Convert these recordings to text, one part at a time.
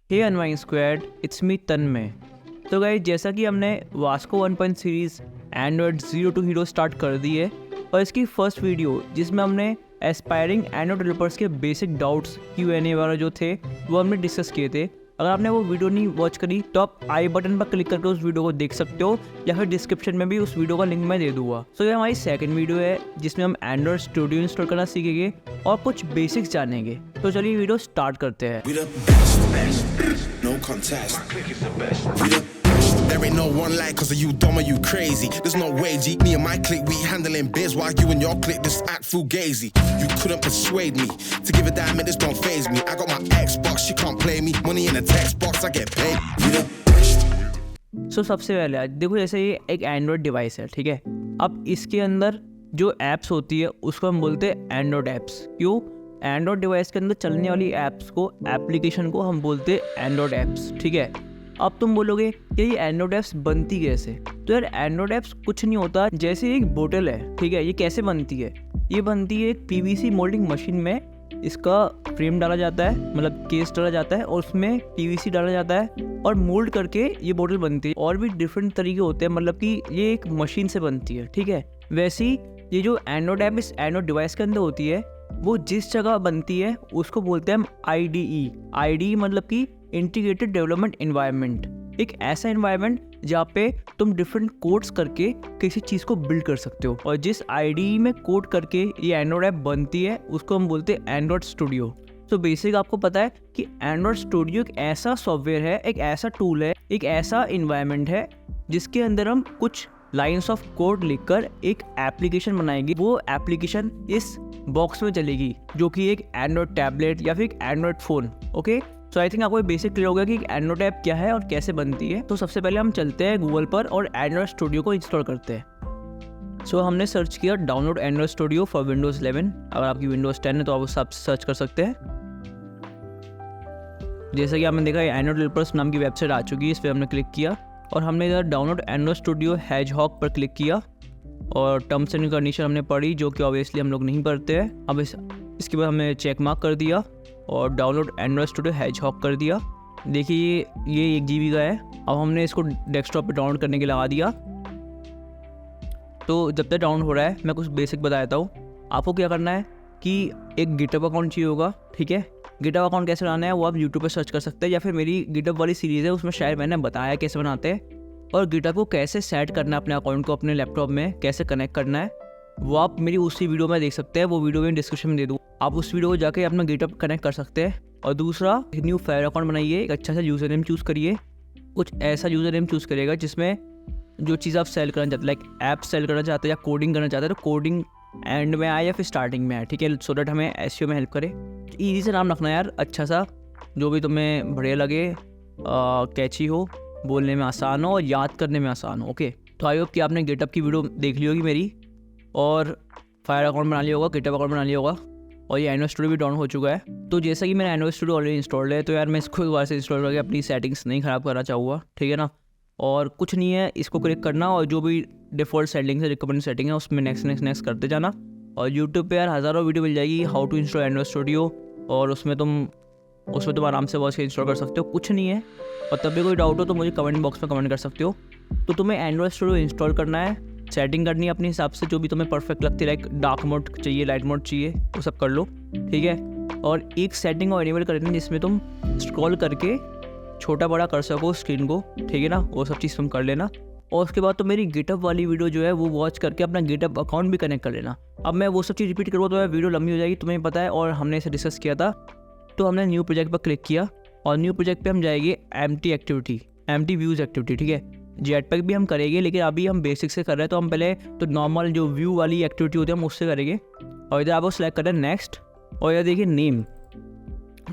Hey अनवाइंग squad, it's me तन्मय। तो guys, जैसा कि हमने वास्को 1 series Android 0 to hero start कर दी है और इसकी फर्स्ट वीडियो जिसमें हमने एस्पायरिंग एंड्रॉयड डेवलपर्स के बेसिक डाउट्स Q&A वगैरह जो थे वो हमने डिस्कस किए थे। अगर आपने वो वीडियो नहीं वॉच करी तो आप आई बटन पर क्लिक करके उस वीडियो को देख सकते हो या फिर डिस्क्रिप्शन में भी उस वीडियो का लिंक मैं दे दूंगा। सो ये हमारी सेकंड वीडियो है जिसमें हम एंड्रॉयड स्टूडियो इंस्टॉल करना सीखेंगे और कुछ बेसिक्स जानेंगे। तो चलिए वीडियो स्टार्ट करते हैं। No contest. My clique is the best. We the best. There ain't no one like cause of you dumb or you crazy. There's no way, G. Me and my clique, we handling biz while you and your clique just act fugazi. You couldn't persuade me to give a damn, it just don't faze me. I got my Xbox, she can't play me. Money in a text box, I get paid. We the best. सो सबसे पहले आज देखो, जैसे ये एक Android device है, ठीक है। अब इसके अंदर जो ऐप्स होती है उसको हम बोलते हैं एंड्रॉयड ऐप्स। क्यों? एंड्रॉयड डिवाइस के अंदर चलने वाली ऐप्स को, एप्लीकेशन को हम बोलते हैं एंड्रॉयड ऐप्स, ठीक है। अब तुम बोलोगे कि ये एंड्रॉयड ऐप्स बनती कैसे? तो यार एंड्रॉयड ऐप्स कुछ नहीं होता, जैसे एक बोतल है, ठीक है। ये कैसे बनती है? ये बनती है एक PVC मोल्डिंग मशीन में। इसका फ्रेम डाला जाता है, मतलब केस डाला जाता है और उसमें PVC डाला जाता है और मोल्ड करके ये बोतल बनती है। और भी डिफरेंट तरीके होते हैं, मतलब कि ये एक मशीन से बनती है, ठीक है। वैसे ही ये जो एंड्रॉयड ऐप इस एंड्रॉयड डिवाइस के अंदर होती है, वो जिस जगह बनती है उसको बोलते हैं हम IDE। IDE मतलब कि इंटीग्रेटेड डेवलपमेंट एनवायरनमेंट। एक ऐसा एनवायरनमेंट जहाँ पे तुम डिफरेंट कोड्स करके किसी चीज़ को बिल्ड कर सकते हो। और जिस IDE में कोड करके ये एंड्रॉयड ऐप बनती है उसको हम बोलते हैं एंड्रॉयड स्टूडियो। तो बेसिक आपको पता है कि एंड्रॉयड स्टूडियो एक ऐसा सॉफ्टवेयर है, एक ऐसा टूल है, एक ऐसा इन्वायरमेंट है जिसके अंदर हम कुछ लाइन्स ऑफ कोड लिखकर एक एप्लीकेशन बनाएंगे। वो एप्लीकेशन इस बॉक्स में चलेगी जो कि एक एंड्रॉयड टैबलेट या फिर एक Android phone. Okay, so I think आपको बेसिक क्लियर हो गया कि एंड्रॉयड ऐप क्या है और कैसे बनती है। तो सबसे पहले हम चलते हैं गूगल पर और एंड्रॉयड स्टूडियो को इंस्टॉल करते हैं। सो हमने सर्च किया download Android studio for Windows 11। अगर आपकी विंडोज़ 10 है तो आप उस हिसाब से सर्च कर सकते हैं। जैसा कि आपने देखा एंड्रॉयड डेवलपर्स नाम की वेबसाइट आ चुकी है, इस पर हमने क्लिक किया और हमने इधर डाउनलोड एंड्रॉयड स्टूडियो हेजहॉग पर क्लिक किया और टर्म्स एंड कंडीशन हमने पढ़ी, जो कि ऑब्वियसली हम लोग नहीं पढ़ते हैं। अब इसके बाद हमने चेक मार्क कर दिया और डाउनलोड एंड्रॉयड स्टूडियो हेजहॉग कर दिया। देखिए ये 1 GB का है। अब हमने इसको डेस्कटॉप पे डाउनलोड करने के लिए लगा दिया। तो जब तक डाउनलोड हो रहा है मैं कुछ बेसिक बता देता हूँ। आपको क्या करना है कि एक गिटहब अकाउंट चाहिए होगा, ठीक है। गिटहब अकाउंट कैसे बनाना है वो आप यूट्यूब पर सर्च कर सकते हैं, या फिर मेरी गिटहब वाली सीरीज़ है उसमें शायद मैंने बताया कैसे बनाते हैं। और गिटहब को कैसे सेट करना है, अपने अकाउंट को अपने लैपटॉप में कैसे कनेक्ट करना है, वो आप मेरी उसी वीडियो में देख सकते हैं। वो वीडियो मैं डिस्क्रिप्शन में दे दूँ, आप उस वीडियो को जाके अपना गिटहब कनेक्ट कर सकते हैं। और दूसरा, न्यू फायर अकाउंट बनाइए, एक अच्छा सा यूज़र नेम चूज़ करिए। कुछ ऐसा यूज़र नेम चूज़ करिएगा जिसमें जो चीज़ आप सेल करना चाहते हैं, लाइक ऐप सेल करना चाहते हैं या कोडिंग करना चाहते हैं, तो कोडिंग एंड में आए या फिर स्टार्टिंग में आए, ठीक है, सो दैट हमें SEO में हेल्प करे। ईजी से नाम रखना यार, अच्छा सा, जो भी तुम्हें बढ़िया लगे, कैची हो, बोलने में आसान हो और याद करने में आसान हो। ओके, तो आई होप कि आपने गिटहब की वीडियो देख ली होगी मेरी और फायर अकाउंट बना लिया होगा, गिटहब अकाउंट बना लिया होगा और ये एंड्रॉयड स्टूडियो भी डाउन हो चुका है। तो जैसा कि मैंने एंड्रॉयड स्टूडियो ऑलरेडी इंस्टॉल्ड है, तो यार मैं इसको दोबारा से इंस्टॉल करके अपनी सेटिंग्स नहीं ख़राब करना चाहूँगा, ठीक है ना। और कुछ नहीं है, इसको क्लिक करना और जो भी डिफ़ॉल्ट सेटिंग्स है, रिकमेंड सेटिंग है, उसमें नेक्स्ट करते जाना। और यूट्यूब पे यार हज़ारों वीडियो मिल जाएगी how to install Android studio, और उसमें तुम आराम से वॉच के इंस्टॉल कर सकते हो, कुछ नहीं है। और तब भी कोई डाउट हो तो मुझे कमेंट बॉक्स में कमेंट कर सकते हो। तो तुम्हें एंड्रॉयड स्टूडियो इंस्टॉल करना है, सेटिंग करनी है अपने हिसाब से, जो भी तुम्हें परफेक्ट लगती है, लाइक डार्क मोड चाहिए, लाइट मोड चाहिए, वो सब कर लो, ठीक है। और एक सेटिंग को इनेबल करनी है जिसमें तुम स्क्रॉल करके छोटा बड़ा कर सको स्क्रीन को, ठीक है ना, वो सब चीज़ तुम कर लेना। और उसके बाद तो मेरी गिटहब वाली वीडियो जो है वो वॉच करके अपना गिटहब अकाउंट भी कनेक्ट कर लेना। अब मैं वो सब चीज़ रिपीट करूँ तो वीडियो लंबी हो जाएगी, तुम्हें पता है, और हमने इसे डिस्कस किया था। तो हमने न्यू प्रोजेक्ट पर क्लिक किया और न्यू प्रोजेक्ट पे हम जाएंगे एम्प्टी व्यूज़ एक्टिविटी, ठीक है। जेटपैक भी हम करेंगे, लेकिन अभी हम बेसिक से कर रहे हैं, तो हम पहले तो नॉर्मल जो व्यू वाली एक्टिविटी होती है हम उससे करेंगे। और इधर आपको सेलेक्ट करना है नेक्स्ट, और इधर देखिए नेम,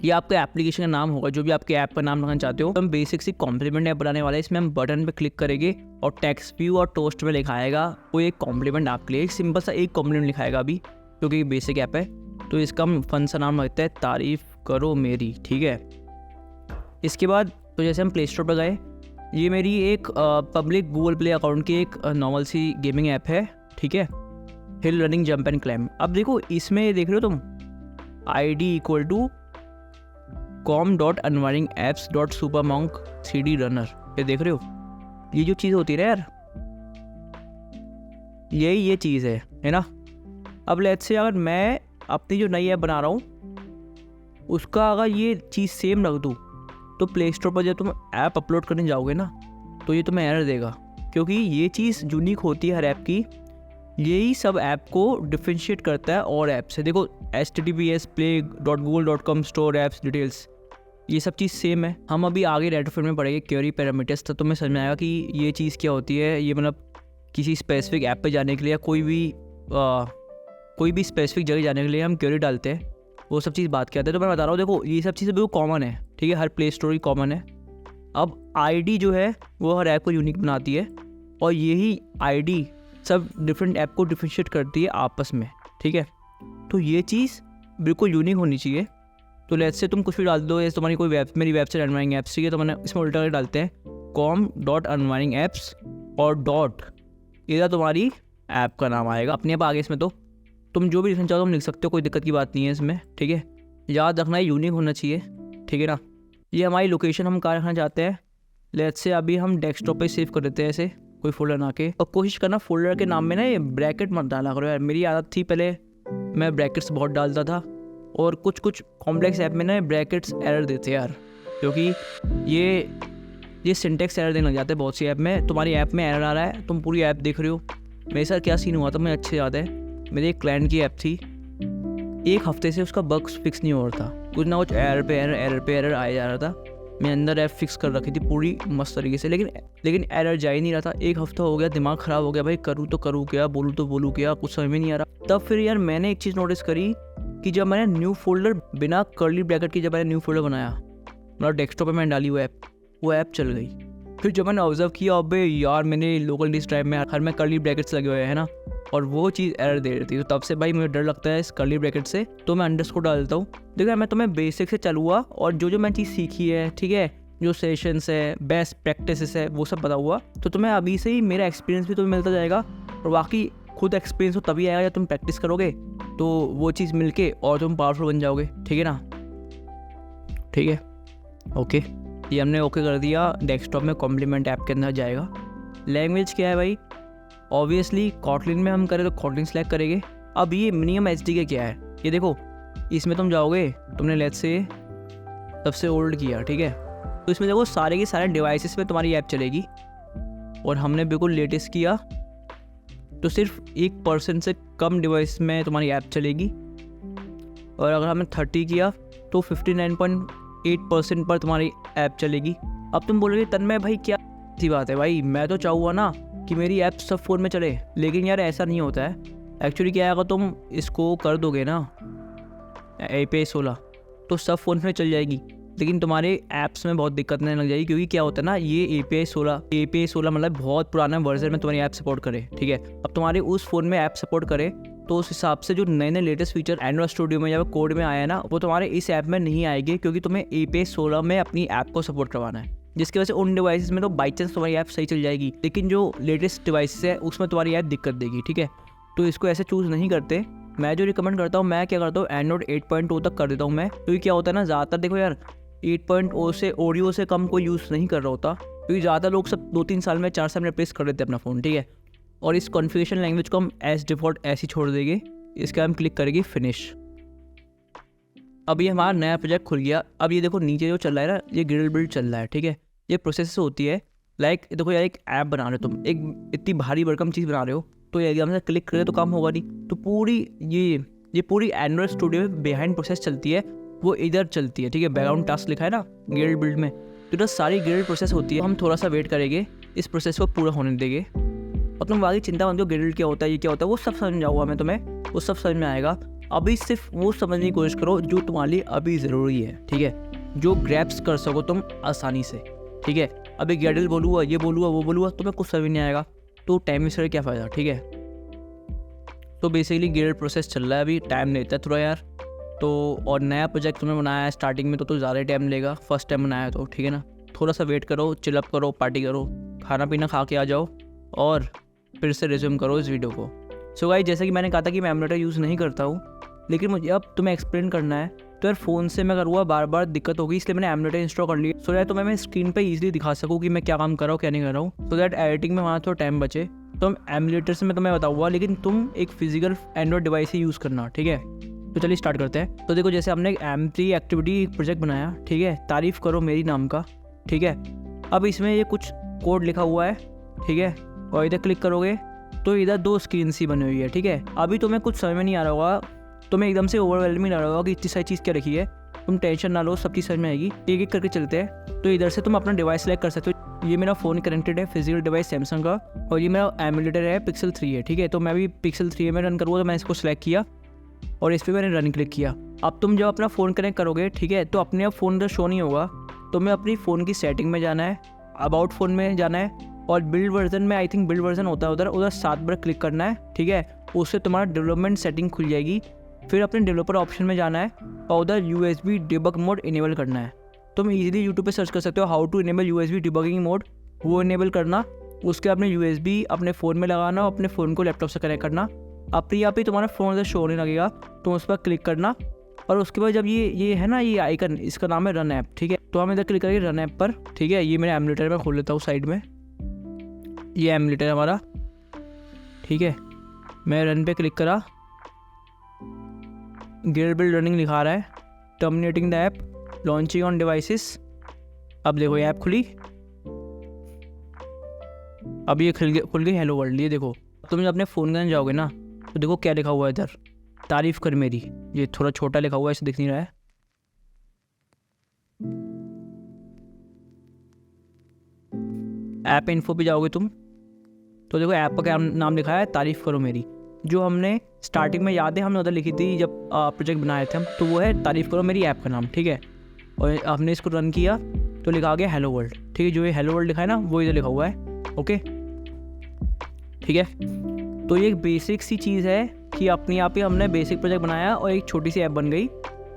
ये आपका एप्लीकेशन का नाम होगा, जो भी आपके ऐप का नाम रखना चाहते हो। हम बेसिक सी कॉम्प्लीमेंट ऐप बनाने वाले हैं, इसमें हम बटन पे क्लिक करेंगे और टेक्स्ट व्यू और टोस्ट में लिखाएगा वो एक कॉम्प्लीमेंट आपके लिए, एक सिंपल सा एक कॉम्प्लीमेंट लिखाएगा अभी, क्योंकि बेसिक ऐप है। तो इसका हम फन सा नाम रखते हैं तारीफ़ करो मेरी, ठीक है। इसके बाद तो जैसे हम प्ले स्टोर पर गए, ये मेरी एक पब्लिक गूगल प्ले अकाउंट की एक नॉर्मल सी गेमिंग ऐप है, ठीक है, हिल रनिंग जंप एंड क्लाइंब। अब देखो इसमें देख रहे हो तुम ID = com.unwiringapps.supermonk3D runner, ये देख रहे हो, ये जो चीज़ होती है ना यार, ये चीज़ है ना। अब लेट्स से अगर मैं अपनी जो नई ऐप बना रहा हूँ उसका अगर ये चीज़ सेम रख दूँ, तो प्ले स्टोर पर जब तुम ऐप अपलोड करने जाओगे ना तो ये तुम्हें एरर देगा, क्योंकि ये चीज़ यूनिक होती है हर ऐप की। यही सब ऐप को डिफ्रेंशिएट करता है और ऐप से। देखो https play.google.com store apps details, ये सब चीज़ सेम है। हम अभी आगे रेट्रोफिट में पढ़ेंगे क्वेरी पैरामीटर्स, तो तुम्हें समझ में आएगा कि ये चीज़ क्या होती है। ये मतलब किसी स्पेसिफिक ऐप पे जाने के लिए या कोई भी स्पेसिफिक जगह जाने के लिए हम क्वेरी डालते हैं, वो सब चीज़ बात करते हैं। तो मैं बता रहा हूँ, देखो ये सब चीज़ें बिल्कुल कॉमन है, ठीक है, हर प्ले स्टोर की कॉमन है। अब आईडी जो है वो हर ऐप को यूनिक बनाती है, और यही आईडी सब डिफरेंट ऐप को डिफ्रेंशिएट करती है आपस में, ठीक है। तो ये चीज़ बिल्कुल यूनिक होनी चाहिए। तो लेट्स से तुम कुछ भी डाल दो, जैसे तुम्हारी कोई मेरी वेबसाइट अनवायरिंग ऐप्स चाहिए, तो मैंने इसमें उल्टा कर डालते हैं com.unwiringapps और डॉट, इधर तुम्हारी ऐप का नाम आएगा अपने आप आगे। इसमें तो तुम जो भी लिखना चाहो तुम लिख सकते हो, कोई दिक्कत की बात नहीं है इसमें, ठीक है। याद रखना है यूनिक होना चाहिए, ठीक है ना। ये हमारी लोकेशन हम कहाँ रखना चाहते हैं, लेट्स से अभी हम डेस्कटॉप पे सेव कर देते हैं ऐसे कोई फोल्डर बना के। और कोशिश करना फोल्डर के नाम में ना ये ब्रैकेट मत डाला करो यार। मेरी आदत थी पहले, मैं ब्रैकेट्स बहुत डालता था, और कुछ कॉम्प्लेक्स ऐप में ना ब्रैकेट्स एरर देते हैं यार, क्योंकि ये सिंटेक्स एरर देने लग जाते हैं बहुत सी ऐप में। तुम्हारी ऐप में एरर आ रहा है, तुम पूरी ऐप देख रहे हो। मेरे साथ क्या सीन हुआ था मुझे अच्छे याद है। मेरे एक क्लाइंट की ऐप थी, 1 हफ्ते से उसका बग फिक्स नहीं हो रहा था, कुछ ना कुछ एरर पे एरर आया जा रहा था। मैं अंदर ऐप फिक्स कर रखी थी पूरी मस्त तरीके से, लेकिन एरर जा ही नहीं रहा था। 1 हफ्ता हो गया, दिमाग ख़राब हो गया भाई, करूँ तो करूँ क्या, बोलूँ तो बोलूँ क्या, कुछ समझ में नहीं आ रहा। तब फिर यार मैंने एक चीज़ नोटिस करी कि जब मैंने न्यू फोल्डर बिना कर्ली ब्रैकेट की जब मैंने न्यू फोल्डर बनाया, मतलब डेस्कटॉप पे मैंने डाली वो ऐप चल गई। फिर जब मैंने ऑब्जर्व किया, अबे यार मैंने लोकल डिस्क ड्राइव में हर में कर्ली ब्रैकेट्स लगे हुए हैं ना, और वो चीज़ एरर दे रही थी। तो तब से भाई मुझे डर लगता है इस कर्ली ब्रैकेट से, तो मैं अंडरस्कोर डालता हूँ। देखो मैं तुम्हें बेसिक से चलूँगा, और जो मैं चीज़ सीखी है, ठीक है, जो सेशंस है, बेस्ट प्रैक्टिसेस है, वो सब बता हुआ, तो तुम्हें अभी से ही मेरा एक्सपीरियंस भी तुम्हें मिलता जाएगा। और बाकी खुद एक्सपीरियंस हो तभी आएगा जब तुम प्रैक्टिस करोगे, तो वो चीज़ मिलके और तुम पावरफुल बन जाओगे, ठीक है ना। ठीक है, ओके, ये हमने ओके कर दिया। डेस्कटॉप में कॉम्प्लीमेंट ऐप के अंदर जाएगा। लैंग्वेज क्या है भाई, ऑब्वियसली कॉटलिन में हम करें तो कॉटलिन सेलेक्ट करेंगे। अब ये मिनिमम एचडीके क्या है, ये देखो, इसमें तुम जाओगे, तुमने लेट्स से सबसे ओल्ड किया, ठीक है, तो इसमें देखो सारे के सारे डिवाइसेस पे तुम्हारी ऐप चलेगी, और हमने बिल्कुल लेटेस्ट किया तो सिर्फ 1% से कम डिवाइस में तुम्हारी ऐप चलेगी, और अगर हमने 30 किया तो 59.8% पर तुम्हारी ऐप चलेगी। अब तुम बोलोगे तन्मय भाई क्या सी बात है भाई, मैं तो चाहूँगा ना कि मेरी ऐप सब फ़ोन में चले, लेकिन यार ऐसा नहीं होता है। एक्चुअली क्या है, अगर तुम इसको कर दोगे ना API 16 तो सब फ़ोन में चल जाएगी, लेकिन तुम्हारे ऐप्स में बहुत दिक्कत नहीं लग जाएगी, क्योंकि क्या होता है ना, ये API 16 मतलब बहुत पुराना वर्जन में तुम्हारी ऐप सपोर्ट करे, ठीक है। अब तुम्हारे उस फ़ोन में ऐप सपोर्ट करे तो उस हिसाब से जो नए लेटेस्ट फीचर एंड्रॉइड स्टूडियो में या कोड में आया है ना, वो तुम्हारे इस ऐप में नहीं आएगी, क्योंकि तुम्हें API 16 में अपनी ऐप को सपोर्ट करवाना है, जिसकी वजह से उन डिवाइसेस में तो बाई चांस तुम्हारी ऐप सही चल जाएगी, लेकिन जो लेटेस्ट डिवाइसेस है उसमें तुम्हारी ऐप दिक्कत देगी, ठीक है। तो इसको ऐसे चूज़ नहीं करते। मैं जो रिकमेंड करता हूँ, मैं क्या करता हूँ, एंड्रॉइड 8.2 तक कर देता हूँ मैं, क्योंकि क्या होता है ना, ज़्यादातर देखो यार 8.0 से ऑडियो से कम कोई यूज़ नहीं कर रहा होता, क्योंकि ज़्यादा लोग सब 2-3 साल में 4 साल में रिप्लेस कर देते हैं अपना फ़ोन, ठीक है। और इस कॉन्फ़िगरेशन लैंग्वेज को हम एज डिफ़ॉल्ट ऐसे ही छोड़ देंगे। इसका हम क्लिक करेंगे फिनिश। अब ये हमारा नया प्रोजेक्ट खुल गया। अब ये देखो नीचे जो चल रहा है ना, ये ग्रिडल बिल्ड चल रहा है, ठीक है। ये प्रोसेस होती है, लाइक देखो यार, एक ऐप बना रहे हो तुम, एक इतनी भारी भरकम चीज़ बना रहे हो, तो ये एकदम से क्लिक करे तो काम होगा नहीं। तो पूरी ये पूरी एंड्रॉइड स्टूडियो में बिहाइंड प्रोसेस चलती है, वो इधर चलती है, ठीक है। बैकग्राउंड टास्क लिखा है ना ग्रिडल बिल्ड में, तो इधर सारी ग्रिडल प्रोसेस होती है। हम थोड़ा सा वेट करेंगे, इस प्रोसेस को पूरा होने देंगे, और तुम बाकी चिंता मत करो, ग्रिडल क्या होता है, ये क्या होता है, वो सब समझाऊंगा मैं तुम्हें, वो सब समझ में आएगा। अभी सिर्फ वो समझने की कोशिश करो जो तुम्हारे लिए अभी ज़रूरी है, ठीक है, जो ग्रैप्स कर सको तुम आसानी से, ठीक है। अभी ग्रिडल बोलूँगा, ये बोलूँगा, वो बोलूँगा, तुम्हें कुछ समझ नहीं आएगा, तो टाइम वेस्ट क्या फ़ायदा, ठीक है। तो बेसिकली ग्रिडल प्रोसेस चल रहा है, अभी टाइम लेता है थोड़ा यार। तो और नया प्रोजेक्ट तुमने बनाया है स्टार्टिंग में, तो ज़्यादा टाइम लेगा, फर्स्ट टाइम बनाया तो, ठीक है ना। थोड़ा सा वेट करो, चिलअप करो, पार्टी करो, खाना पीना खा के आ जाओ, और फिर से रिज्यूम करो इस वीडियो को। सो गाइस, जैसे कि मैंने कहा था कि मैं एमुलेटर यूज़ नहीं करता हूँ, लेकिन मुझे अब तुम्हें एक्सप्लेन करना है तो यार फ़ोन से मैं करूँगा बार बार दिक्कत होगी, इसलिए मैंने एमुलेटर इंस्टॉल कर लिया सो दैट मैं स्क्रीन पे इजीली दिखा सकूँ कि मैं क्या काम कर रहा हूँ क्या नहीं कर रहा हूँ, सो दैट एडिटिंग में वहाँ थोड़ा टाइम बचे। तो हम एमुलेटर से मैं तुम्हें बताऊँगा, लेकिन तुम एक फिजिकल एंड्रॉइड डिवाइस ही यूज़ करना, ठीक है। तो चलिए स्टार्ट करते हैं। तो देखो जैसे हमने एक M3 एक्टिविटी प्रोजेक्ट बनाया, ठीक है, तारीफ़ करो मेरी नाम का, ठीक है। अब इसमें ये कुछ कोड लिखा हुआ है, ठीक है, और इधर क्लिक करोगे तो इधर 2 स्क्रीन सी बनी हुई है, ठीक है। अभी तुम्हें कुछ समझ में नहीं आ रहा होगा, तुम्हें एकदम से ओवरवेलमिंग आ रहा होगा कि इतनी सारी चीज़ क्या रखी है। तुम टेंशन ना लो, सब चीज़ समझ में आएगी। एक एक करके चलते हैं। तो इधर से तुम अपना डिवाइस सेलेक्ट कर सकते हो। ये मेरा फ़ोन कनेक्टेड है, फिजिकल डिवाइस सैमसंग का, और ये मेरा एमुलेटर है Pixel 3 है, ठीक है। तो मैं भी Pixel 3 में रन करूँगा, तो मैंने इसको सेलेक्ट किया और इस पर मैंने रन क्लिक किया। अब तुम जब अपना फ़ोन कनेक्ट करोगे, ठीक है, तो अपने आप फ़ोन इधर शो नहीं होगा। तुम्हें अपनी फ़ोन की सेटिंग में जाना है, अबाउट फ़ोन में जाना है, और बिल्ड वर्जन में, आई थिंक बिल्ड वर्जन होता है उधर 7 बार क्लिक करना है, ठीक है। उससे तुम्हारा डेवलपमेंट सेटिंग खुल जाएगी। फिर अपने डेवलपर ऑप्शन में जाना है और उधर USB डिबग मोड इनेबल करना है। तुम इजीली यूट्यूब पे सर्च कर सकते हो how to enable USB debugging mode, वो इनेबल करना। उसके अपने USB अपने फ़ोन में लगाना और अपने फ़ोन को लैपटॉप से कनेक्ट करना। अपने आप ही तुम्हारा फ़ोन उधर शो होने लगेगा, तो उस पर क्लिक करना। और उसके बाद जब ये है ना, ये आइकन, इसका नाम है रन ऐप, ठीक है। तो हम इधर क्लिक करेंगे रन ऐप पर, ठीक है। ये मेरे एमुलेटर में खोल लेता हूँ साइड में, ये एमुलेटर है हमारा, ठीक है। मैं रन पे क्लिक करा, गियर बिल्ड रनिंग लिखा रहा है, terminating the app, launching on devices. अब देखो ये ऐप खुली, अब ये खुल गई हेलो वर्ल्ड। ये देखो, तुम जब अपने फ़ोन के अंदर जाओगे ना, तो देखो क्या लिखा हुआ है इधर, तारीफ़ कर मेरी। ये थोड़ा छोटा लिखा हुआ है, इसे दिख नहीं रहा है। ऐप इन्फो पे जाओगे तुम, तो देखो ऐप का क्या नाम लिखा है, तारीफ़ करो मेरी। जो हमने स्टार्टिंग में, याद है हमने उधर लिखी थी जब प्रोजेक्ट बनाए थे हम, तो वो है तारीफ़ करो मेरी ऐप का नाम, ठीक है। और हमने इसको रन किया तो लिखा गया हेलो वर्ल्ड, ठीक है। जो ये हेलो वर्ल्ड लिखा है ना, वो इधर लिखा हुआ है, ओके, ठीक है। तो ये एक बेसिक सी चीज़ है कि अपने आप ही हमने बेसिक प्रोजेक्ट बनाया और एक छोटी सी ऐप बन गई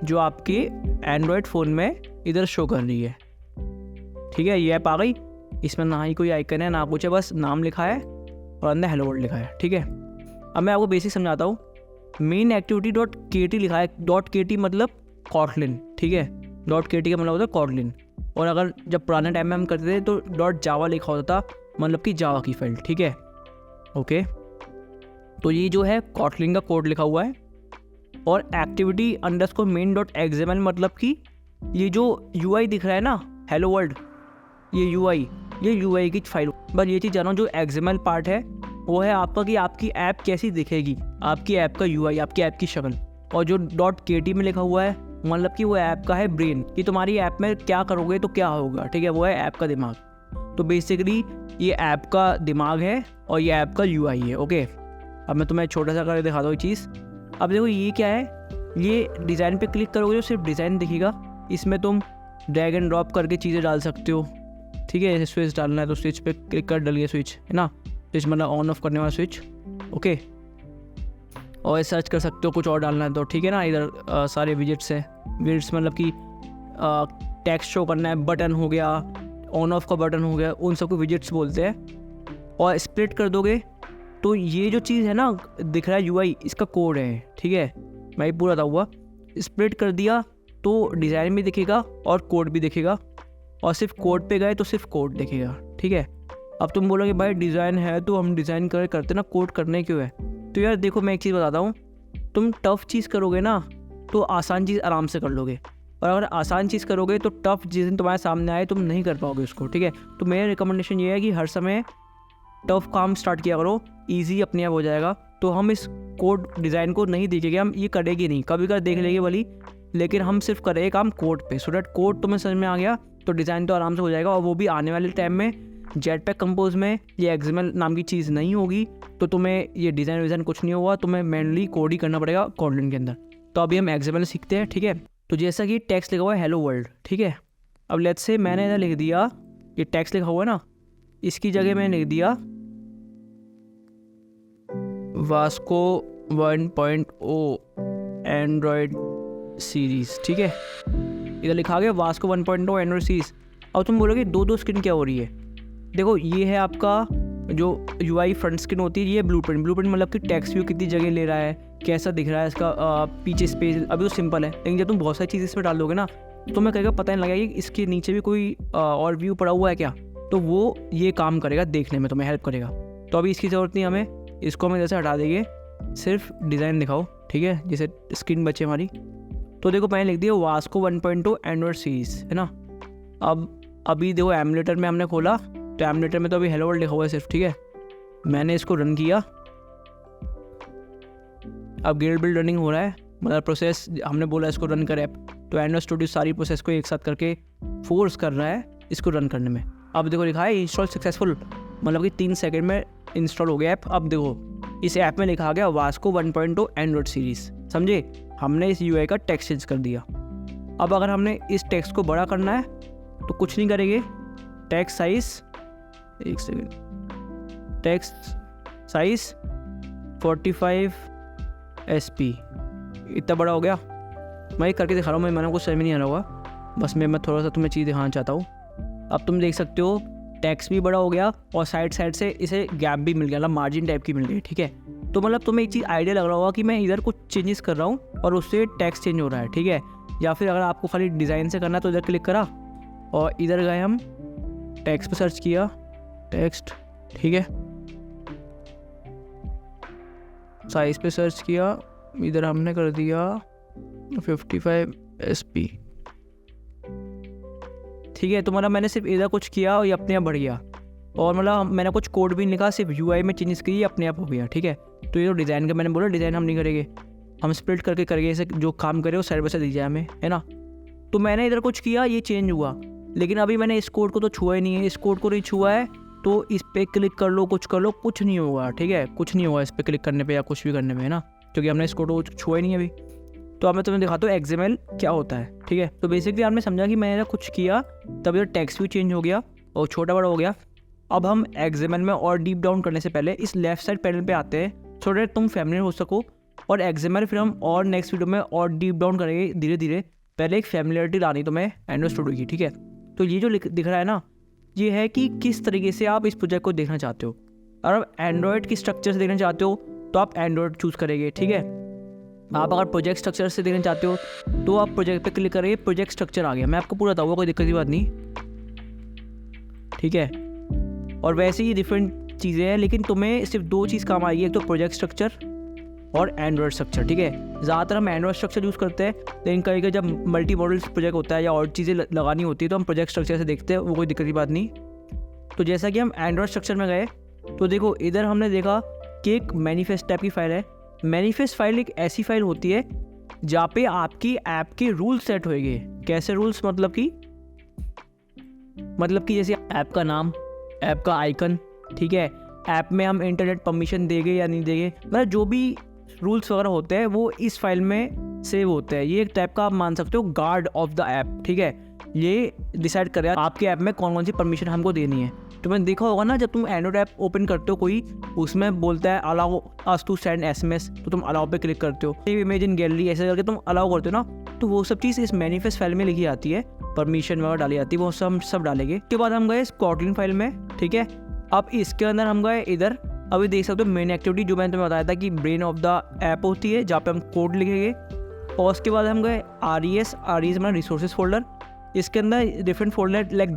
जो आपके एंड्रॉयड फ़ोन में इधर शो कर रही है, ठीक है। ये ऐप आ गई, इसमें ना ही कोई आइकन है ना कुछ है, बस नाम लिखा है और अंदर हेलो वर्ल्ड लिखा है, ठीक है। अब मैं आपको बेसिक समझाता हूँ। मेन एक्टिविटी .kt लिखा है, .kt मतलब कॉटलिन, ठीक है। .kt का मतलब होता है कॉटलिन। और अगर जब पुराने टाइम में हम करते थे तो .java लिखा होता था, मतलब कि जावा की फाइल, ठीक है, ओके। तो ये जो है कॉटलिन का कोड लिखा हुआ है। और एक्टिविटी अंडरस्कोर मेन .xml मतलब कि ये जो UI दिख रहा है ना, हेलो वर्ल्ड, ये UI की फाइल। बस ये चीज़ जानो, जो XML पार्ट है वो है आपका कि आपकी ऐप कैसी दिखेगी, आपकी ऐप का UI, आपकी ऐप की शक्ल। और जो .kt में लिखा हुआ है मतलब कि वो ऐप का है ब्रेन, कि तुम्हारी ऐप में क्या करोगे तो क्या होगा, ठीक है, वो है ऐप का दिमाग। तो बेसिकली ये ऐप का दिमाग है और ये ऐप का UI है, ओके। अब मैं तुम्हें छोटा सा करके दिखाता हूँ चीज़। अब देखो ये क्या है, ये डिज़ाइन पे क्लिक करोगे तो सिर्फ डिज़ाइन दिखेगा। इसमें तुम ड्रैग एंड ड्रॉप करके चीज़ें डाल सकते हो, ठीक है। जैसे स्विच डालना है तो स्विच पे क्लिक कर डल गया स्विच, है ना, स्विच मतलब ऑन ऑफ करने वाला स्विच, ओके। और सर्च कर सकते हो कुछ और डालना है तो, ठीक है ना। इधर सारे विजिट्स है, विजिट्स मतलब कि टेक्स्ट शो करना है, बटन हो गया, ऑन ऑफ का बटन हो गया, उन सबको विजिट्स बोलते हैं। और स्प्लिट कर दोगे तो ये जो चीज़ है ना दिख रहा है UI, इसका कोड है, ठीक है। मैं पूरा था हुआ, स्प्लिट कर दिया तो डिज़ाइन भी दिखेगा और कोड भी दिखेगा। और सिर्फ कोड पे गए तो सिर्फ कोड दिखेगा, ठीक है। अब तुम बोलोगे भाई डिज़ाइन है तो हम डिज़ाइन करते ना, कोड करने क्यों है। तो यार देखो मैं एक चीज़ बताता हूँ, तुम टफ़ चीज़ करोगे ना तो आसान चीज़ आराम से कर लोगे, और अगर आसान चीज़ करोगे तो टफ़ जिस दिन तुम्हारे सामने आए तुम नहीं कर पाओगे उसको, ठीक है। तो मेरा रिकमेंडेशन ये है कि हर समय टफ़ काम स्टार्ट किया करो, ईजी अपने आप हो जाएगा। तो हम इस कोड डिज़ाइन को नहीं देखेंगे, हम ये करेंगे नहीं, कभी कभी देख लेंगे भली, लेकिन हम सिर्फ करेंगे काम कोड पे, सो डैट कोड तुम्हें समझ में आ गया तो डिज़ाइन तो आराम से हो जाएगा। और वो भी आने वाले टाइम में जेटपैक कंपोज में ये XML नाम की चीज़ नहीं होगी, तो तुम्हें ये डिज़ाइन कुछ नहीं होगा, तुम्हें मैनुअली कोड ही करना पड़ेगा कोटलिन के अंदर। तो अभी हम XML सीखते हैं, ठीक है। तो जैसा कि टेक्स्ट लिखा हुआ है हेलो वर्ल्ड, ठीक है। अब लेट्स से मैंने इधर लिख दिया, ये टेक्स्ट लिखा हुआ है ना, इसकी जगह मैंने लिख दिया वास्को 1.0 एंड्रॉयड सीरीज़, ठीक है। इधर लिखा गया वास्को 1.0 एंड्रॉयड सीरीज़। अब तुम बोलोगे दो स्क्रीन क्या हो रही है। देखो ये है आपका जो UI फ्रंट स्क्रीन होती है, ये ब्लूप्रिंट मतलब कि टेक्स्ट व्यू कितनी जगह ले रहा है, कैसा दिख रहा है इसका पीछे स्पेस। अभी तो सिंपल है, लेकिन जब तुम बहुत सारी चीज़ इस पर डाल दोगे ना तो मैं कहेगा पता नहीं लगेगा कि इसके नीचे भी कोई और व्यू पड़ा हुआ है क्या, तो वो ये काम करेगा, देखने में तुम्हें हेल्प करेगा। तो अभी इसकी ज़रूरत नहीं हमें, इसको हम इधर से हटा देंगे, सिर्फ डिज़ाइन दिखाओ, ठीक है, जैसे स्क्रीन बचे हमारी। तो देखो मैंने लिख दिया वास्को 1.2 एंड्रॉइड सीरीज़, है ना। अब अभी देखो एमुलेटर में हमने खोला, तो एमुलेटर में तो अभी हेलो वर्ल्ड लिखा हुआ है सिर्फ, ठीक है। मैंने इसको रन किया, अब गेट बिल्ड रनिंग हो रहा है, मतलब प्रोसेस हमने बोला इसको रन करे, तो एंड्रॉइड स्टूडियो सारी प्रोसेस को एक साथ करके फोर्स कर रहा है इसको रन करने में। अब देखो लिखा है इंस्टॉल सक्सेसफुल, मतलब कि 3 सेकंड में इंस्टॉल हो गया ऐप। अब देखो इस ऐप में लिखा गया वास्को 1.2 एंड्रॉइड सीरीज़, समझे। हमने इस UI का टेक्स्ट चेंज कर दिया। अब अगर हमने इस टेक्स्ट को बड़ा करना है तो कुछ नहीं करेंगे, टेक्स्ट साइज, एक सेकेंड, टेक्स्ट साइज 45 SP, इतना बड़ा हो गया। मैं करके दिखा रहा हूँ, मैंने कुछ समझ में नहीं आ रहा होगा, बस मैं थोड़ा सा तुम्हें चीज़ दिखाना चाहता हूँ। अब तुम देख सकते हो टेक्स्ट भी बड़ा हो गया और साइड से इसे गैप भी मिल गया, मतलब मार्जिन टाइप की मिल गई, ठीक है। तो मतलब तुम्हें एक चीज़ आइडिया लग रहा होगा कि मैं इधर कुछ चेंजेस कर रहा हूँ और उससे टेक्स्ट चेंज हो रहा है, ठीक है। या फिर अगर आपको खाली डिज़ाइन से करना है तो इधर क्लिक करा और इधर गए हम, टेक्स्ट पे सर्च किया, टेक्स्ट, ठीक है, साइज पे सर्च किया, इधर हमने कर दिया 55 SP, ठीक है। तो मतलब मैंने सिर्फ इधर कुछ किया और ये अपने आप बढ़ गया, और मतलब मैंने कुछ कोड भी लिखा, सिर्फ UI में चेंजेस की, अपने आप हो गया, ठीक है। तो ये तो डिज़ाइन का मैंने बोला, डिज़ाइन हम नहीं करेंगे, हम स्प्लिट करके करेंगे, इसे जो काम करे वो साइड बाय साइड दीजिए हमें, है ना। तो मैंने इधर कुछ किया, ये चेंज हुआ, लेकिन अभी मैंने इस कोड को तो छुआ ही नहीं है, इस कोड को नहीं छुआ है, तो इस पर क्लिक कर लो, कुछ कर लो, कुछ नहीं होगा, ठीक है, कुछ नहीं होगा इस पर क्लिक करने पर या कुछ भी करने में, है ना, क्योंकि हमने इस कोड को छुआ ही नहीं अभी। तो अब मैं तुम्हें दिखाता हूँ XML क्या होता है, ठीक है। तो बेसिकली आपने समझा कि मैंने कुछ किया तब इधर टेक्स्ट भी चेंज हो गया और छोटा बड़ा हो गया। अब हम XML में और डीप डाउन करने से पहले इस लेफ्ट साइड पैनल पे आते हैं, सो दैट तुम फैमिलियर हो सको, और XML फिर हम और नेक्स्ट वीडियो में और डीप डाउन करेंगे धीरे धीरे। पहले एक फैमिलियरिटी लानी तुम्हें एंड्रॉइड स्टूडियो की, ठीक है। तो ये जो दिख रहा है ना, ये है कि किस तरीके से आप इस प्रोजेक्ट को देखना चाहते हो। अगर आप एंड्रॉयड की स्ट्रक्चर से देखना चाहते हो तो आप एंड्रॉयड चूज़ करेंगे, ठीक है। आप अगर प्रोजेक्ट स्ट्रक्चर से देखना चाहते हो तो आप प्रोजेक्ट पे क्लिक करेंगे, प्रोजेक्ट स्ट्रक्चर आ गया, मैं आपको पूरा बताऊंगा, कोई दिक्कत की बात नहीं, ठीक है। और वैसे ही डिफरेंट चीज़ें हैं, लेकिन तुम्हें सिर्फ 2 चीज़ काम आएगी, एक तो प्रोजेक्ट स्ट्रक्चर और एंड्रॉयड स्ट्रक्चर, ठीक है। ज़्यादातर हम एंड्रॉयड स्ट्रक्चर यूज़ करते हैं, लेकिन कहीं कहीं जब मल्टी मॉडल प्रोजेक्ट होता है या और चीज़ें लगानी होती है तो हम प्रोजेक्ट स्ट्रक्चर से देखते हैं, वो कोई दिक्कत की बात नहीं। तो जैसा कि हम एंड्रॉयड स्ट्रक्चर में गए तो देखो इधर हमने देखा कि एक मैनिफेस्ट टाइप की फाइल है। मैनिफेस्ट फाइल एक ऐसी फाइल होती है जहाँ पे आपकी ऐप के रूल सेट होंगे। कैसे रूल्स, मतलब कि जैसे ऐप का नाम, ऐप का आइकन, ठीक है, ऐप में हम इंटरनेट परमिशन देंगे या नहीं देंगे, मतलब जो भी रूल्स वगैरह होते हैं वो इस फाइल में सेव होते हैं। ये एक टाइप का आप मान सकते हो गार्ड ऑफ द ऐप, ठीक है। ये डिसाइड करेगा आपके ऐप में कौन कौन सी परमिशन हमको देनी है। तो मैंने देखा होगा ना, जब तुम एंड्रॉइड ऐप ओपन करते हो कोई, उसमें बोलता है allow us to send SMS, तो तुम अलाउ पे क्लिक करते हो, इमेज इन गैलरी ऐसे करके तुम अलाउ करते हो ना, तो वो सब चीज़ इस मैनिफेस्ट फाइल में लिखी आती है, परमिशन वगैरह डाली जाती है, वो सब डालेंगे। उसके बाद हम गए इस कॉटलिन फाइल में, ठीक है। अब इसके अंदर हम गए इधर, अभी देख सकते हो मेन एक्टिविटी जो मैंने तुम्हें बताया था कि ब्रेन ऑफ द ऐप होती है, जहाँ पे हम कोड लिखेंगे। और उसके बाद हम गए RES मतलब रिसोर्सेज फोल्डर, इसके अंदर डिफरेंट फोल्डर लाइक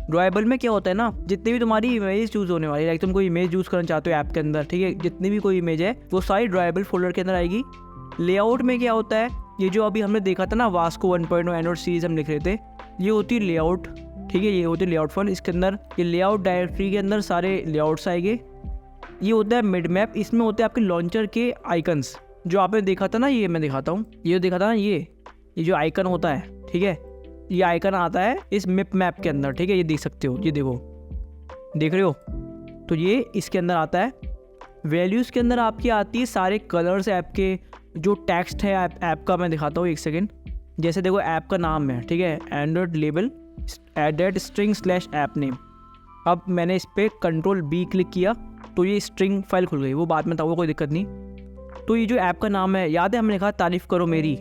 ड्रॉएबल में क्या होता है ना, जितनी भी तुम्हारी इमेज चूज़ होने वाली है, लाइक तुम कोई इमेज यूज़ करना चाहते हो ऐप के अंदर, ठीक है, जितनी भी कोई इमेज है वो सारी ड्रॉएबल फोल्डर के अंदर आएगी। लेआउट में क्या होता है, ये जो अभी हमने देखा था ना वास्को 1.0 एंड्रॉइड सीरीज हम लिख रहे थे, ये होती है लेआउट, ठीक है, ये होती है लेआउट फाइल। इसके अंदर ये लेआउट डायरेक्टरी के अंदर सारे लेआउट्स आएंगे। ये होता है मिड मैप, इसमें होते हैं आपके लॉन्चर के आइकन्स, जो आपने देखा था ना, ये मैं दिखाता हूँ, ये देखा था ना, ये जो आइकन होता है, ठीक है, ये आइकन आता है इस मिड मैप के अंदर, ठीक है, ये देख सकते हो, ये देखो, देख रहे हो, तो ये इसके अंदर आता है। वैल्यूज़ के अंदर आपकी आती है सारे कलर्स ऐप के, जो टेक्स्ट है ऐप का, मैं दिखाता हूँ एक सेकेंड। जैसे देखो ऐप का नाम है, ठीक है, एंड्रॉइड लेबल एडेड स्ट्रिंग/ऐप नेम। अब मैंने इस पर Ctrl+B क्लिक किया तो ये स्ट्रिंग फाइल खुल गई, वो बाद में बताऊँगा, कोई दिक्कत नहीं। तो ये जो ऐप का नाम है, याद है हमने लिखा तारीफ़ करो मेरी,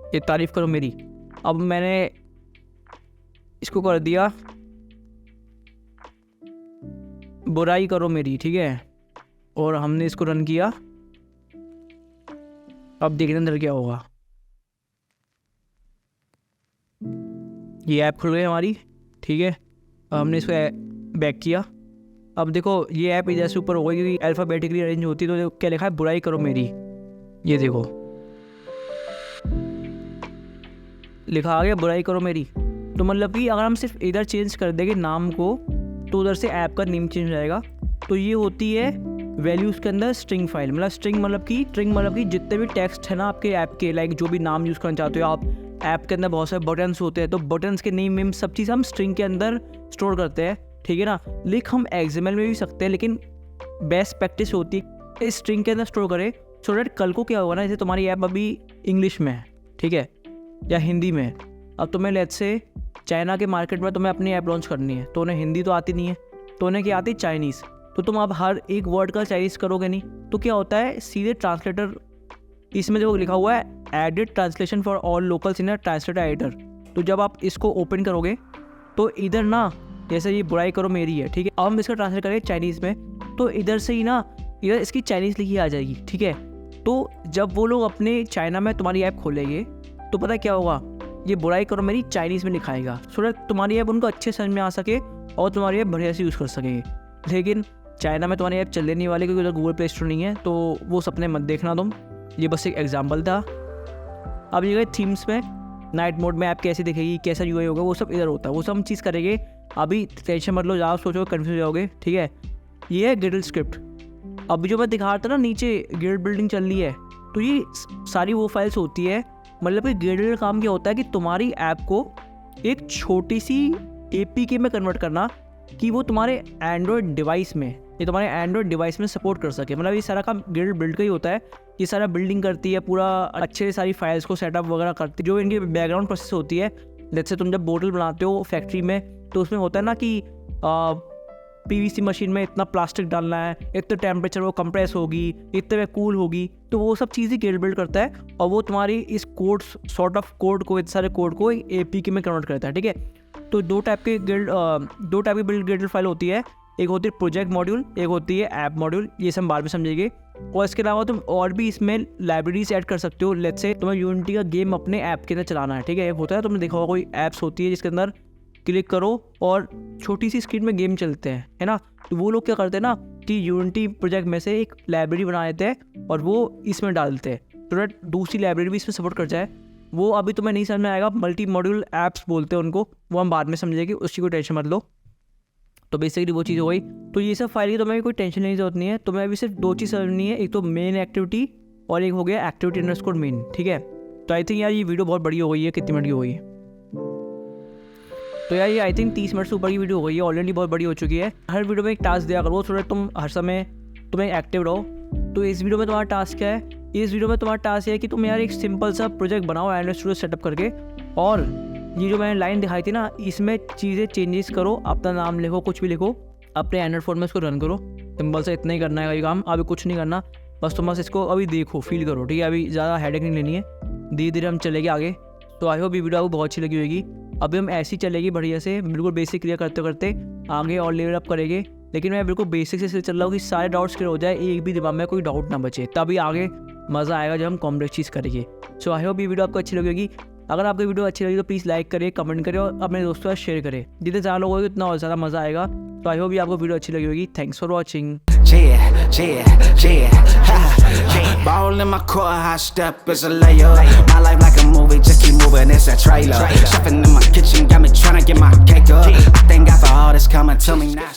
ये तारीफ़ करो मेरी। अब मैंने इसको कर दिया बुराई करो मेरी, ठीक है। और हमने इसको रन किया, अब देखने अंदर क्या होगा। ये ऐप खुल गई हमारी, ठीक है। अब हमने इसको बैक किया। अब देखो ये ऐप इधर से ऊपर हो गई क्योंकि अल्फ़ाबेटिकली अरेंज होती है। तो क्या लिखा है, बुराई करो मेरी, ये देखो लिखा आ गया बुराई करो मेरी। तो मतलब कि अगर हम सिर्फ इधर चेंज कर देंगे नाम को तो उधर से ऐप का नेम चेंज हो जाएगा। तो ये होती है वैल्यूज़ के अंदर स्ट्रिंग फाइल। मतलब स्ट्रिंग मतलब कि जितने भी टेक्स्ट है ना आपके ऐप के, लाइक जो भी नाम यूज़ करना चाहते हो आप, ऐप के अंदर बहुत सारे बटन्स होते हैं, तो बटन्स के नेम सब चीज़ हम स्ट्रिंग के अंदर स्टोर करते हैं, ठीक है ना। लिख हम XML में भी सकते हैं, लेकिन बेस्ट प्रैक्टिस होती है इस स्ट्रिंग के अंदर स्टोर करें। सो दैट कल को क्या होगा ना, जैसे तुम्हारी ऐप अभी इंग्लिश में है, ठीक है, या हिंदी में। अब तुम्हें लेट्स से चाइना के मार्केट में तुम्हें अपनी ऐप लॉन्च करनी है, तो उन्हें हिंदी तो आती नहीं है, तो उन्हें क्या आती है, चाइनीज़। तो तुम अब हर एक वर्ड का चाइनीज़ करोगे नहीं, तो क्या होता है, सीधे ट्रांसलेटर, इसमें जो लिखा हुआ है edit translation for all locals in a translator editor, तो जब आप इसको ओपन करोगे तो इधर ना, जैसे ये बुराई करो मेरी है, ठीक है। अब हम इसका ट्रांसलेट करेंगे चाइनीज़ में, तो इधर से ही ना, इधर इसकी चाइनीज़ लिखी आ जाएगी, ठीक है। तो जब वो लोग अपने चाइना में तुम्हारी ऐप खोलेंगे तो पता क्या होगा, ये बुराई करो मेरी चाइनीज़ में लिखाएगा, सो दैट तुम्हारी ऐप उनको अच्छे समझ में आ सके और तुम्हारी ऐप बढ़िया से यूज़ कर सकेंगे। लेकिन चाइना में तुम्हारी ऐप चलने नहीं वाली क्योंकि उधर गूगल प्ले स्टोर नहीं है, तो वो सपने मत देखना तुम। ये बस एक एग्जाम्पल था। अब ये गए थीम्स में, नाइट मोड में ऐप कैसी दिखेगी, कैसा UI होगा, वो सब इधर होता है, वो सब हम चीज़ करेंगे। अभी टेंशन मत लो, ज़्यादा सोचो कन्फ्यूज जाओगे, ठीक है। ये है गिडल स्क्रिप्ट। अभी जो मैं दिखा रहा था ना, नीचे गिडल बिल्डिंग चल रही है, तो ये सारी वो फाइल्स होती है। मतलब कि गिडल का काम क्या होता है कि तुम्हारी ऐप को एक छोटी सी APK में कन्वर्ट करना कि वो तुम्हारे एंड्रॉयड डिवाइस में, ये तुम्हारे एंड्रॉयड डिवाइस में सपोर्ट कर सके। मतलब ये सारा काम गिडल बिल्ड का ही होता है। ये सारा बिल्डिंग करती है, पूरा अच्छे से सारी फाइल्स को सेटअप वगैरह करती है, जो इनकी बैकग्राउंड प्रोसेस होती है। जैसे तुम जब बोतल बनाते हो फैक्ट्री में, तो उसमें होता है ना कि PVC मशीन में इतना प्लास्टिक डालना है, इतने टेम्परेचर वो कंप्रेस होगी, इतने में कूल होगी, तो वो सब चीज़ें गिल्ड बिल्ड करता है और वो तुम्हारी इस कोड सॉर्ट ऑफ कोड को, इतने सारे कोड को APK में कन्वर्ट करता है, ठीक है। तो दो टाइप की बिल्ड गिल्ड फाइल होती है, एक होती है प्रोजेक्ट मॉड्यूल, एक होती है ऐप मॉड्यूल। ये सब बाद में समझेंगे। और इसके अलावा तुम और भी इसमें लाइब्रेरीज ऐड कर सकते हो। लेट्स से तुम्हें यूनिटी का गेम अपने ऐप के अंदर चलाना है, ठीक है। एक होता है, तुमने देखा होगा कोई ऐप्स होती है जिसके अंदर क्लिक करो और छोटी सी स्क्रीन में गेम चलते हैं, है ना। तो वो लोग क्या करते हैं ना कि यूनिटी प्रोजेक्ट में से एक लाइब्रेरी बना लेते हैं और वो इसमें डालते हैं, तो दैट दूसरी लाइब्रेरी भी इसमें सपोर्ट कर जाए। वो अभी तुम्हें नहीं समझ में आएगा, मल्टी मॉड्यूल ऐप्स बोलते हैं उनको, वो हम बाद में समझेंगे, उसकी कोई टेंशन मत लो। तो बेसिकली वो चीज़ हो गई। तो ये सब फाइल की तुम्हें कोई टेंशन लेने की जरूरत नहीं है। तुम्हें अभी सिर्फ दो चीज़ समझनी है, एक तो मेन एक्टिविटी और एक हो गया एक्टिविटी अंडरस्कोर मेन, ठीक है। तो आई थिंक यार ये वीडियो बहुत बड़ी हो गई है। कितनी मिनट की हो गई? तो यार ये आई थिंक 30 मिनट से ऊपर की वीडियो हो गई है, ऑलरेडी बहुत बड़ी हो चुकी है। हर वीडियो में एक टास्क दिया करो, थोड़ा तुम हर समय तुम्हें एक्टिव रहो। तो इस वीडियो में तुम्हारा टास्क क्या है? इस वीडियो में तुम्हारा टास्क है कि तुम यार एक सिंपल सा प्रोजेक्ट बनाओ एंड्रॉइड स्टूडियो सेटअप करके, और ये जो मैंने लाइन दिखाई थी ना, इसमें चीज़ें चेंजेस करो, अपना नाम लिखो, कुछ भी लिखो, अपने एंड्रॉइड फोन में इसको रन करो। सिंपल से इतना ही करना है ये काम, अभी कुछ नहीं करना, बस तुम बस इसको अभी देखो, फील करो, ठीक है। अभी ज़्यादा हेडेक नहीं लेनी है, धीरे धीरे हम चलेंगे आगे। तो आई होप ये वीडियो आपको बहुत अच्छी लगी होगी। अभी हम ऐसी चलेगी बढ़िया से, बिल्कुल बेसिक क्लियर करते करते आगे और लेवल अप करेंगे। लेकिन मैं बिल्कुल बेसिक से चल रहा हूँ कि सारे डाउट्स क्लियर हो जाए, एक भी दिमाग में कोई डाउट ना बचे, तभी आगे मज़ा आएगा जब हम कॉम्प्लेक्स चीज़ करेंगे। सो आई होप ये वीडियो आपको अच्छी लगेगी। अगर आपको वीडियो अच्छी लगी तो प्लीज़ लाइक करें, कमेंट करें और अपने दोस्तों के साथ शेयर करें। जितने ज़्यादा लोग होंगे उतना और ज़्यादा मज़ा आएगा। तो आई होप ये आपको वीडियो अच्छी लगी होगी। Thanks for watching. Ball in my court, high step is a layup. My life like a movie, just keep moving, it's a trailer. Chefing in my kitchen, got me tryna get my cake up. I thank God for all this coming to me now.